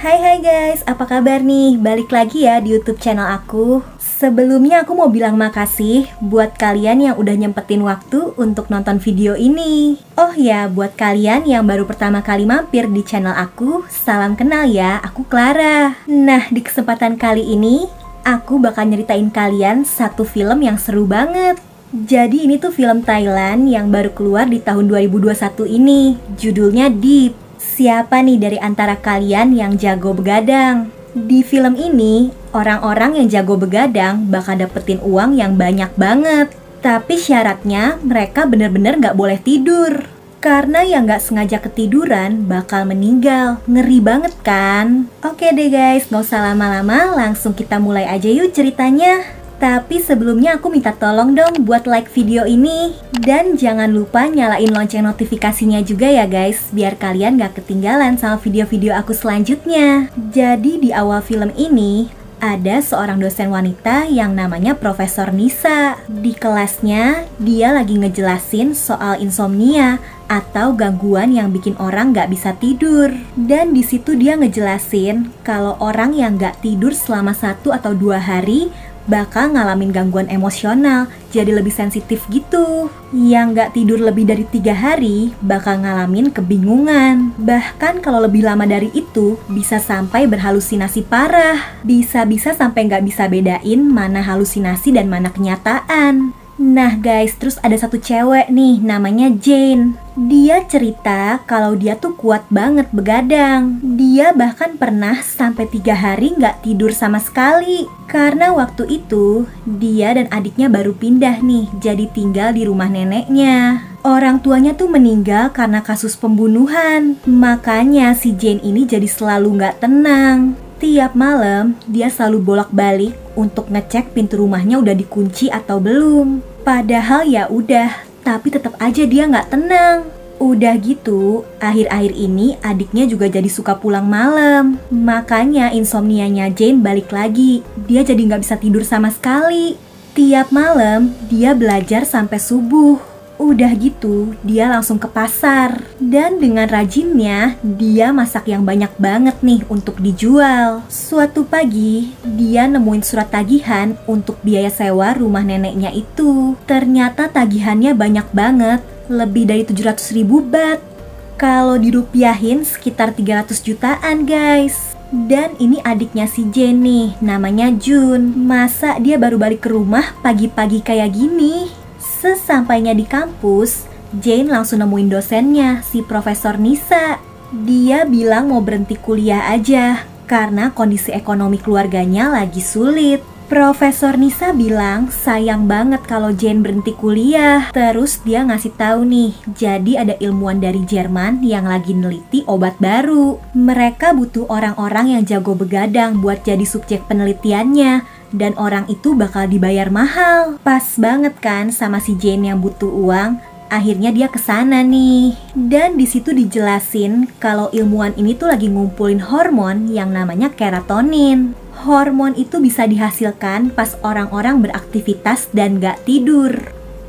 Hai guys, apa kabar nih? Balik lagi ya di YouTube channel aku. Sebelumnya aku mau bilang makasih buat kalian yang udah nyempetin waktu untuk nonton video ini. Oh ya, buat kalian yang baru pertama kali mampir di channel aku, salam kenal ya, aku Clara. Nah, di kesempatan kali ini, aku bakal nyeritain kalian satu film yang seru banget. Jadi ini tuh film Thailand yang baru keluar di tahun 2021 ini. Judulnya Deep. Siapa nih dari antara kalian yang jago begadang? Di film ini, orang-orang yang jago begadang bakal dapetin uang yang banyak banget. Tapi syaratnya mereka bener-bener gak boleh tidur. Karena yang gak sengaja ketiduran bakal meninggal. Ngeri banget kan? Oke deh guys, gak usah lama-lama, langsung kita mulai aja yuk ceritanya. Tapi sebelumnya aku minta tolong dong buat like video ini. Dan jangan lupa nyalain lonceng notifikasinya juga ya guys, biar kalian gak ketinggalan sama video-video aku selanjutnya. Jadi di awal film ini, ada seorang dosen wanita yang namanya Profesor Nisa. Di kelasnya, dia lagi ngejelasin soal insomnia atau gangguan yang bikin orang gak bisa tidur. Dan di situ dia ngejelasin kalau orang yang gak tidur selama 1 atau 2 hari bakal ngalamin gangguan emosional, jadi lebih sensitif gitu. Yang gak tidur lebih dari 3 hari bakal ngalamin kebingungan. Bahkan kalau lebih lama dari itu, bisa sampai berhalusinasi parah. Bisa-bisa sampai gak bisa bedain mana halusinasi dan mana kenyataan. Nah guys, terus ada satu cewek nih, namanya Jane. Dia cerita kalau dia tuh kuat banget begadang. Dia bahkan pernah sampai 3 hari nggak tidur sama sekali. Karena waktu itu, dia dan adiknya baru pindah nih, jadi tinggal di rumah neneknya. Orang tuanya tuh meninggal karena kasus pembunuhan. Makanya si Jane ini jadi selalu nggak tenang. Tiap malam, dia selalu bolak-balik untuk ngecek pintu rumahnya udah dikunci atau belum. Padahal ya udah, tapi tetap aja dia nggak tenang. Udah gitu, akhir-akhir ini adiknya juga jadi suka pulang malam. Makanya insomnianya Jane balik lagi. Dia jadi nggak bisa tidur sama sekali. Tiap malam, dia belajar sampai subuh. Udah gitu, dia langsung ke pasar. Dan dengan rajinnya, dia masak yang banyak banget nih untuk dijual. Suatu pagi, dia nemuin surat tagihan untuk biaya sewa rumah neneknya itu. Ternyata tagihannya banyak banget, lebih dari 700.000 baht. Kalau dirupiahin sekitar 300 jutaan guys. Dan ini adiknya si Jane nih, namanya Jun. Masa dia baru balik ke rumah pagi-pagi kayak gini? Sesampainya di kampus, Jane langsung nemuin dosennya, si Profesor Nisa. Dia bilang mau berhenti kuliah aja, karena kondisi ekonomi keluarganya lagi sulit. Profesor Nisa bilang sayang banget kalau Jane berhenti kuliah. Terus dia ngasih tahu nih, jadi ada ilmuwan dari Jerman yang lagi neliti obat baru. Mereka butuh orang-orang yang jago begadang buat jadi subjek penelitiannya. Dan orang itu bakal dibayar mahal. Pas banget kan sama si Jane yang butuh uang. Akhirnya dia kesana nih. Dan di situ dijelasin kalau ilmuwan ini tuh lagi ngumpulin hormon yang namanya keratonin. Hormon itu bisa dihasilkan pas orang-orang beraktivitas dan gak tidur.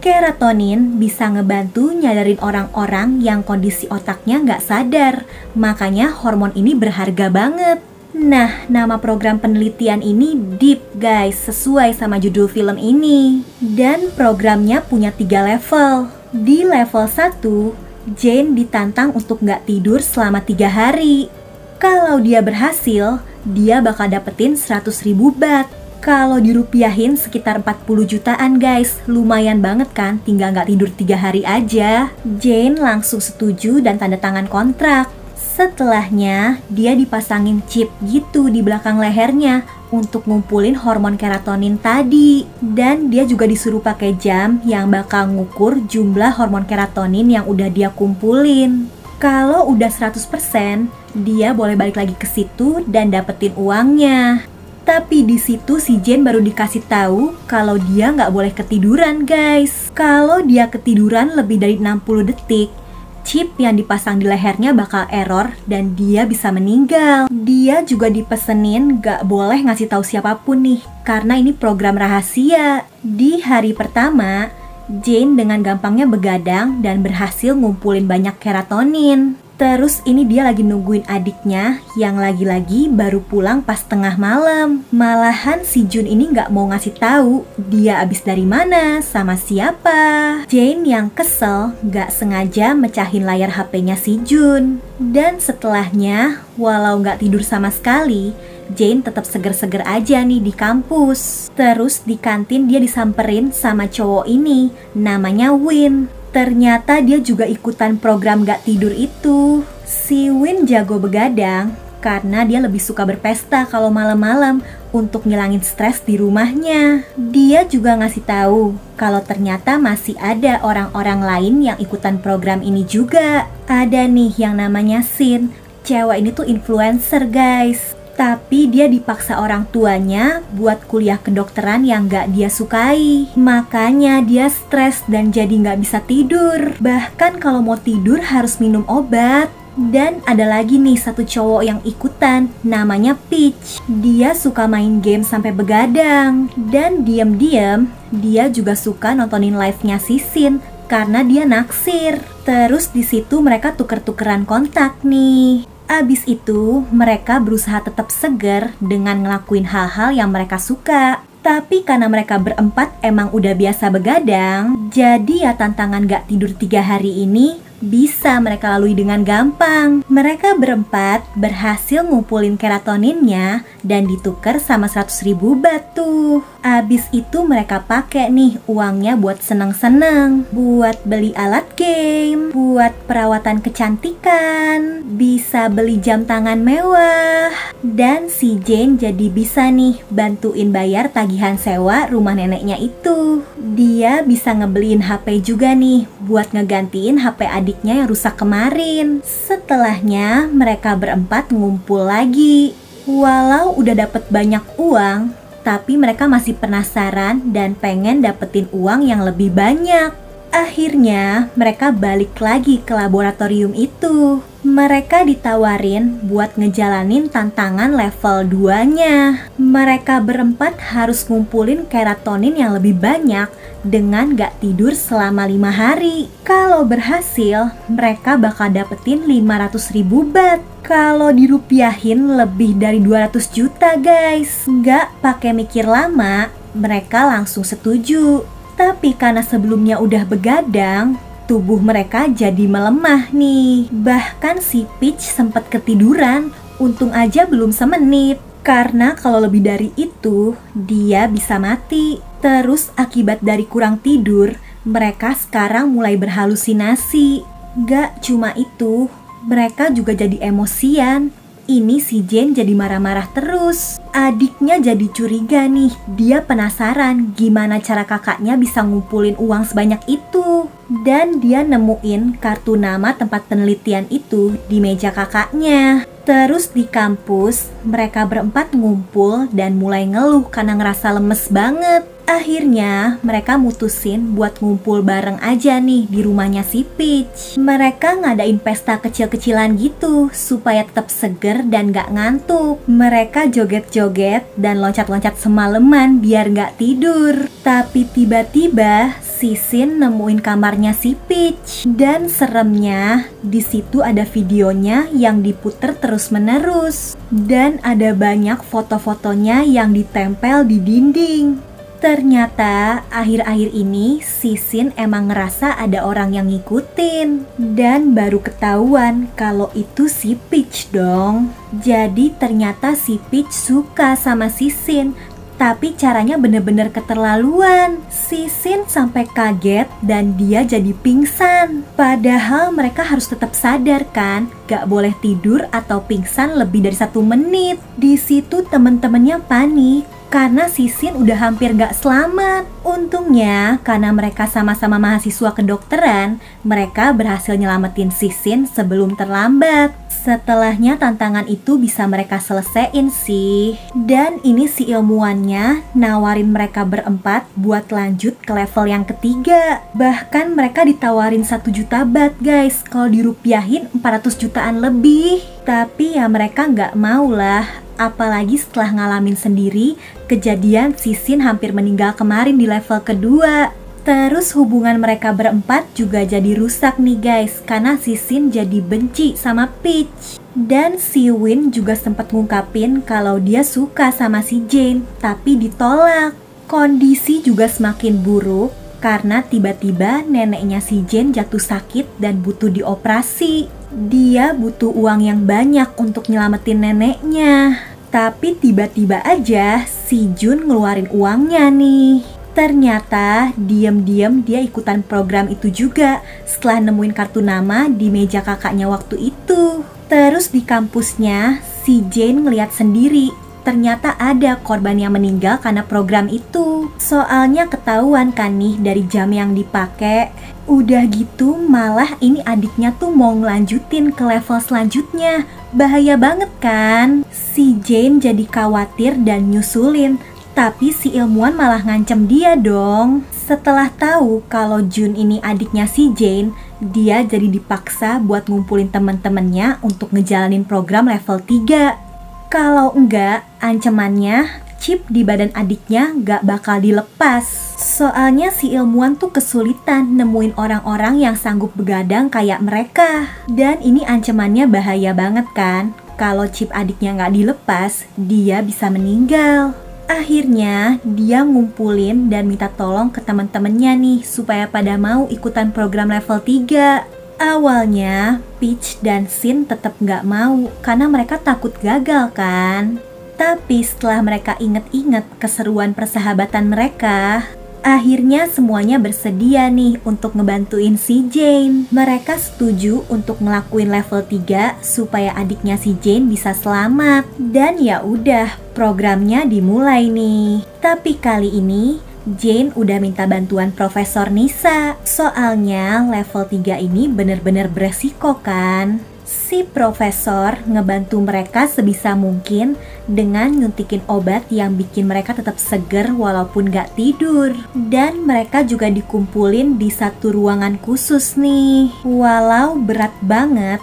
Keratonin bisa ngebantu nyadarin orang-orang yang kondisi otaknya gak sadar. Makanya hormon ini berharga banget. Nah, nama program penelitian ini Deep guys, sesuai sama judul film ini. Dan programnya punya 3 level. Di level 1, Jane ditantang untuk nggak tidur selama 3 hari. Kalau dia berhasil, dia bakal dapetin 100.000 baht. Kalau dirupiahin sekitar 40 jutaan guys, lumayan banget kan, tinggal nggak tidur 3 hari aja. Jane langsung setuju dan tanda tangan kontrak. Setelahnya, dia dipasangin chip gitu di belakang lehernya untuk ngumpulin hormon keratonin tadi. Dan dia juga disuruh pakai jam yang bakal ngukur jumlah hormon keratonin yang udah dia kumpulin. Kalau udah 100%, dia boleh balik lagi ke situ dan dapetin uangnya. Tapi di situ si Jane baru dikasih tahu kalau dia nggak boleh ketiduran guys. Kalau dia ketiduran lebih dari 60 detik, chip yang dipasang di lehernya bakal error dan dia bisa meninggal. Dia juga dipesenin gak boleh ngasih tahu siapapun nih, karena ini program rahasia. Di hari pertama, Jane dengan gampangnya begadang dan berhasil ngumpulin banyak keratonin. Terus ini dia lagi nungguin adiknya yang lagi-lagi baru pulang pas tengah malam. Malahan si Jun ini nggak mau ngasih tahu dia abis dari mana, sama siapa. Jane yang kesel nggak sengaja mecahin layar HP-nya si Jun. Dan setelahnya, walau nggak tidur sama sekali, Jane tetap seger-seger aja nih di kampus. Terus di kantin dia disamperin sama cowok ini, namanya Win. Ternyata dia juga ikutan program gak tidur itu. Si Win jago begadang karena dia lebih suka berpesta kalau malam-malam untuk ngilangin stres di rumahnya. Dia juga ngasih tahu kalau ternyata masih ada orang-orang lain yang ikutan program ini juga. Ada nih yang namanya Sin. Cewek ini tuh influencer guys. Tapi dia dipaksa orang tuanya buat kuliah kedokteran yang gak dia sukai. Makanya dia stres dan jadi gak bisa tidur. Bahkan kalau mau tidur harus minum obat. Dan ada lagi nih satu cowok yang ikutan, namanya Peach. Dia suka main game sampai begadang. Dan diam-diam dia juga suka nontonin live-nya si Sin karena dia naksir. Terus di situ mereka tuker-tukeran kontak nih. Abis itu, mereka berusaha tetap segar dengan ngelakuin hal-hal yang mereka suka. Tapi karena mereka berempat emang udah biasa begadang, jadi ya tantangan gak tidur 3 hari ini bisa mereka lalui dengan gampang. Mereka berempat berhasil ngumpulin keratoninnya dan ditukar sama 100.000 baht tuh. Abis itu mereka pakai nih uangnya buat seneng-seneng, buat beli alat game, buat perawatan kecantikan, bisa beli jam tangan mewah. Dan si Jane jadi bisa nih bantuin bayar tagihan sewa rumah neneknya itu. Dia bisa ngebeliin HP juga nih buat ngegantiin HP adiknya yang rusak kemarin. Setelahnya mereka berempat ngumpul lagi. Walau udah dapet banyak uang, tapi mereka masih penasaran dan pengen dapetin uang yang lebih banyak. Akhirnya mereka balik lagi ke laboratorium itu. Mereka ditawarin buat ngejalanin tantangan level 2-nya. Mereka berempat harus ngumpulin keratonin yang lebih banyak dengan gak tidur selama 5 hari. Kalau berhasil, mereka bakal dapetin 500.000 baht. Kalau dirupiahin lebih dari 200 juta guys. Gak pakai mikir lama, mereka langsung setuju. Tapi karena sebelumnya udah begadang, tubuh mereka jadi melemah nih. Bahkan si Peach sempat ketiduran, untung aja belum semenit. Karena kalau lebih dari itu, dia bisa mati. Terus akibat dari kurang tidur, mereka sekarang mulai berhalusinasi. Gak cuma itu, mereka juga jadi emosian. Ini si Jane jadi marah-marah terus. Adiknya jadi curiga nih. Dia penasaran gimana cara kakaknya bisa ngumpulin uang sebanyak itu. Dan dia nemuin kartu nama tempat penelitian itu di meja kakaknya. Terus di kampus, mereka berempat ngumpul dan mulai ngeluh karena ngerasa lemes banget. Akhirnya mereka mutusin buat ngumpul bareng aja nih di rumahnya si Peach. Mereka ngadain pesta kecil-kecilan gitu supaya tetap seger dan gak ngantuk. Mereka joget-joget dan loncat-loncat semalaman biar gak tidur. Tapi tiba-tiba si Sin nemuin kamarnya si Peach. Dan seremnya, di situ ada videonya yang diputer terus-menerus. Dan ada banyak foto-fotonya yang ditempel di dinding. Ternyata akhir-akhir ini si Sin emang ngerasa ada orang yang ngikutin. Dan baru ketahuan kalau itu si Peach dong. Jadi ternyata si Peach suka sama si Sin. Tapi caranya bener-bener keterlaluan. Si Sin sampai kaget dan dia jadi pingsan. Padahal mereka harus tetap sadar kan, gak boleh tidur atau pingsan lebih dari 1 menit. Di situ temen-temennya panik karena si Sin udah hampir gak selamat. Untungnya karena mereka sama-sama mahasiswa kedokteran, mereka berhasil nyelamatin si Sin sebelum terlambat. Setelahnya tantangan itu bisa mereka selesaiin sih. Dan ini si ilmuwannya nawarin mereka berempat buat lanjut ke level yang ketiga. Bahkan mereka ditawarin 1 juta baht guys, kalau dirupiahin 400 jutaan lebih. Tapi ya mereka nggak mau lah. Apalagi setelah ngalamin sendiri kejadian si Sin hampir meninggal kemarin di level kedua. Terus hubungan mereka berempat juga jadi rusak nih guys, karena si Shin jadi benci sama Peach. Dan si Win juga sempat ngungkapin kalau dia suka sama si Jane, tapi ditolak. Kondisi juga semakin buruk karena tiba-tiba neneknya si Jane jatuh sakit dan butuh dioperasi. Dia butuh uang yang banyak untuk nyelamatin neneknya. Tapi tiba-tiba aja si Jun ngeluarin uangnya nih. Ternyata diam-diam dia ikutan program itu juga setelah nemuin kartu nama di meja kakaknya waktu itu. Terus di kampusnya si Jane ngeliat sendiri ternyata ada korban yang meninggal karena program itu. Soalnya ketahuan kan nih dari jam yang dipakai. Udah gitu malah ini adiknya tuh mau ngelanjutin ke level selanjutnya. Bahaya banget kan? Si Jane jadi khawatir dan nyusulin. Tapi si ilmuwan malah ngancem dia dong. Setelah tahu kalau Jun ini adiknya si Jane, dia jadi dipaksa buat ngumpulin temen-temennya untuk ngejalanin program level 3. Kalau enggak, ancamannya chip di badan adiknya gak bakal dilepas. Soalnya si ilmuwan tuh kesulitan nemuin orang-orang yang sanggup begadang kayak mereka. Dan ini ancamannya bahaya banget kan? Kalau chip adiknya gak dilepas, dia bisa meninggal. Akhirnya dia ngumpulin dan minta tolong ke teman-temannya nih supaya pada mau ikutan program level 3. Awalnya Peach dan Shin tetap gak mau karena mereka takut gagal kan. Tapi setelah mereka inget-inget keseruan persahabatan mereka, akhirnya semuanya bersedia nih untuk ngebantuin si Jane. Mereka setuju untuk ngelakuin level 3 supaya adiknya si Jane bisa selamat. Dan ya udah, programnya dimulai nih. Tapi kali ini Jane udah minta bantuan Profesor Nisa. Soalnya level 3 ini bener-bener beresiko kan. Si profesor ngebantu mereka sebisa mungkin dengan nyuntikin obat yang bikin mereka tetap seger walaupun gak tidur. Dan mereka juga dikumpulin di satu ruangan khusus nih. Walau berat banget,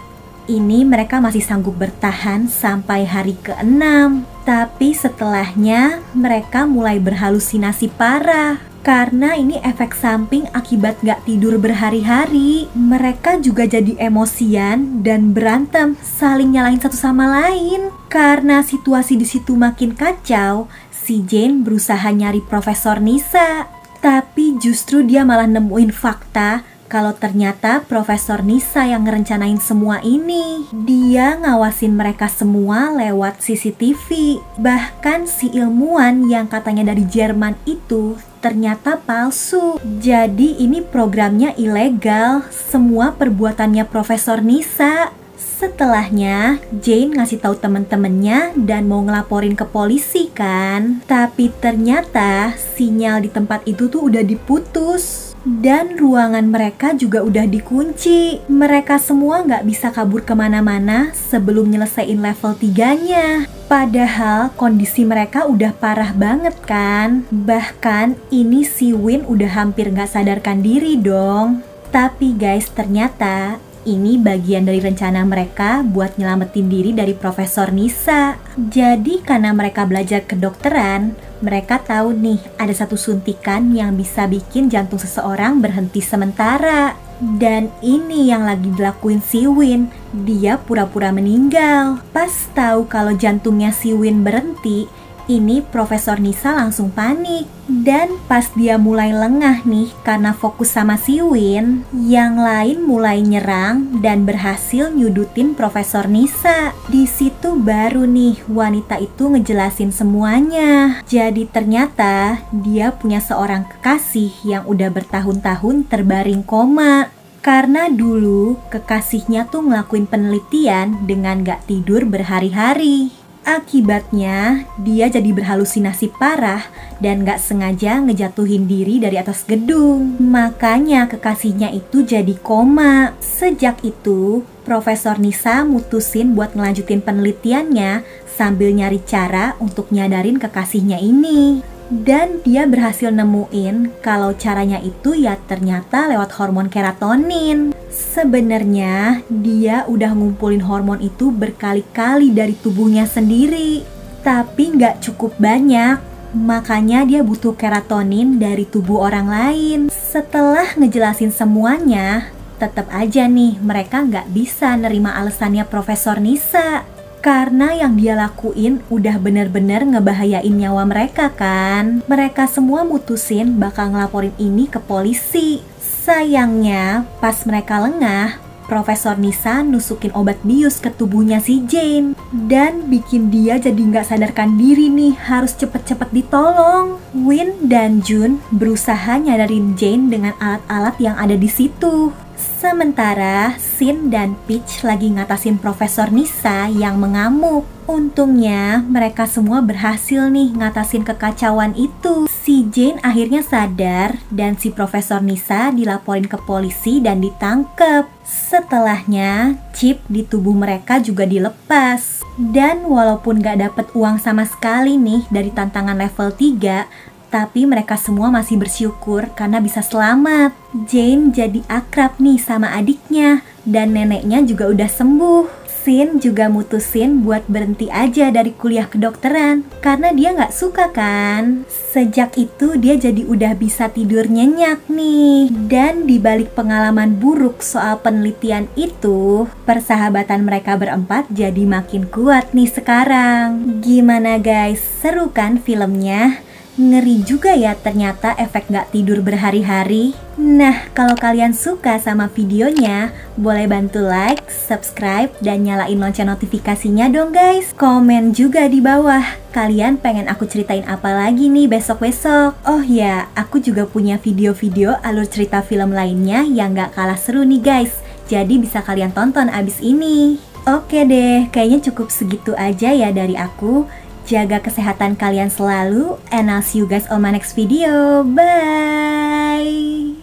ini mereka masih sanggup bertahan sampai hari ke-6. Tapi setelahnya mereka mulai berhalusinasi parah. Karena ini efek samping akibat gak tidur berhari-hari. Mereka juga jadi emosian dan berantem, saling nyalahin satu sama lain. Karena situasi di situ makin kacau, si Jane berusaha nyari Profesor Nisa. Tapi justru dia malah nemuin fakta kalau ternyata Profesor Nisa yang ngerencanain semua ini. Dia ngawasin mereka semua lewat CCTV. Bahkan si ilmuwan yang katanya dari Jerman itu ternyata palsu. Jadi ini programnya ilegal. Semua perbuatannya Profesor Nisa. Setelahnya Jane ngasih tahu temen-temennya dan mau ngelaporin ke polisi kan. Tapi ternyata sinyal di tempat itu tuh udah diputus. Dan ruangan mereka juga udah dikunci. Mereka semua nggak bisa kabur kemana-mana sebelum nyelesain level 3-nya. Padahal kondisi mereka udah parah banget kan. Bahkan ini si Win udah hampir nggak sadarkan diri dong. Tapi guys, ternyata ini bagian dari rencana mereka buat nyelamatin diri dari Profesor Nisa. Jadi karena mereka belajar kedokteran, mereka tahu nih ada satu suntikan yang bisa bikin jantung seseorang berhenti sementara. Dan ini yang lagi dilakuin si Win. Dia pura-pura meninggal. Pas tahu kalau jantungnya si Win berhenti, ini Profesor Nisa langsung panik. Dan pas dia mulai lengah nih karena fokus sama si Win, yang lain mulai nyerang dan berhasil nyudutin Profesor Nisa. Di situ baru nih wanita itu ngejelasin semuanya. Jadi ternyata dia punya seorang kekasih yang udah bertahun-tahun terbaring koma. Karena dulu kekasihnya tuh ngelakuin penelitian dengan gak tidur berhari-hari. Akibatnya dia jadi berhalusinasi parah dan gak sengaja ngejatuhin diri dari atas gedung. Makanya kekasihnya itu jadi koma. Sejak itu Profesor Nisa mutusin buat ngelanjutin penelitiannya sambil nyari cara untuk nyadarin kekasihnya ini. Dan dia berhasil nemuin kalau caranya itu ya ternyata lewat hormon keratonin. Sebenarnya dia udah ngumpulin hormon itu berkali-kali dari tubuhnya sendiri. Tapi nggak cukup banyak. makanya dia butuh keratonin dari tubuh orang lain. Setelah ngejelasin semuanya, tetap aja nih mereka nggak bisa nerima alasannya Profesor Nisa. Karena yang dia lakuin udah bener-bener ngebahayain nyawa mereka kan. Mereka semua mutusin bakal ngelaporin ini ke polisi. Sayangnya pas mereka lengah, Profesor Nisa nusukin obat bius ke tubuhnya si Jane. Dan bikin dia jadi nggak sadarkan diri nih, harus cepet-cepet ditolong. Win dan Jun berusaha nyadarin Jane dengan alat-alat yang ada di situ. Sementara Sin dan Peach lagi ngatasin Profesor Nisa yang mengamuk. Untungnya mereka semua berhasil nih ngatasin kekacauan itu. Si Jane akhirnya sadar dan si Profesor Nisa dilaporin ke polisi dan ditangkep. Setelahnya chip di tubuh mereka juga dilepas. Dan walaupun gak dapet uang sama sekali nih dari tantangan level 3, tapi mereka semua masih bersyukur karena bisa selamat. Jane jadi akrab nih sama adiknya dan neneknya juga udah sembuh. Sin juga mutusin buat berhenti aja dari kuliah kedokteran karena dia nggak suka kan. Sejak itu dia jadi udah bisa tidur nyenyak nih. Dan dibalik pengalaman buruk soal penelitian itu, persahabatan mereka berempat jadi makin kuat nih sekarang. Gimana guys, seru kan filmnya? Ngeri juga ya ternyata efek gak tidur berhari-hari. Nah, kalau kalian suka sama videonya, boleh bantu like, subscribe, dan nyalain lonceng notifikasinya dong guys. Komen juga di bawah, kalian pengen aku ceritain apa lagi nih besok-besok. Oh ya, aku juga punya video-video alur cerita film lainnya yang gak kalah seru nih guys. Jadi bisa kalian tonton abis ini. Oke deh, kayaknya cukup segitu aja ya dari aku. Jaga kesehatan kalian selalu, and I'll see you guys on my next video. Bye!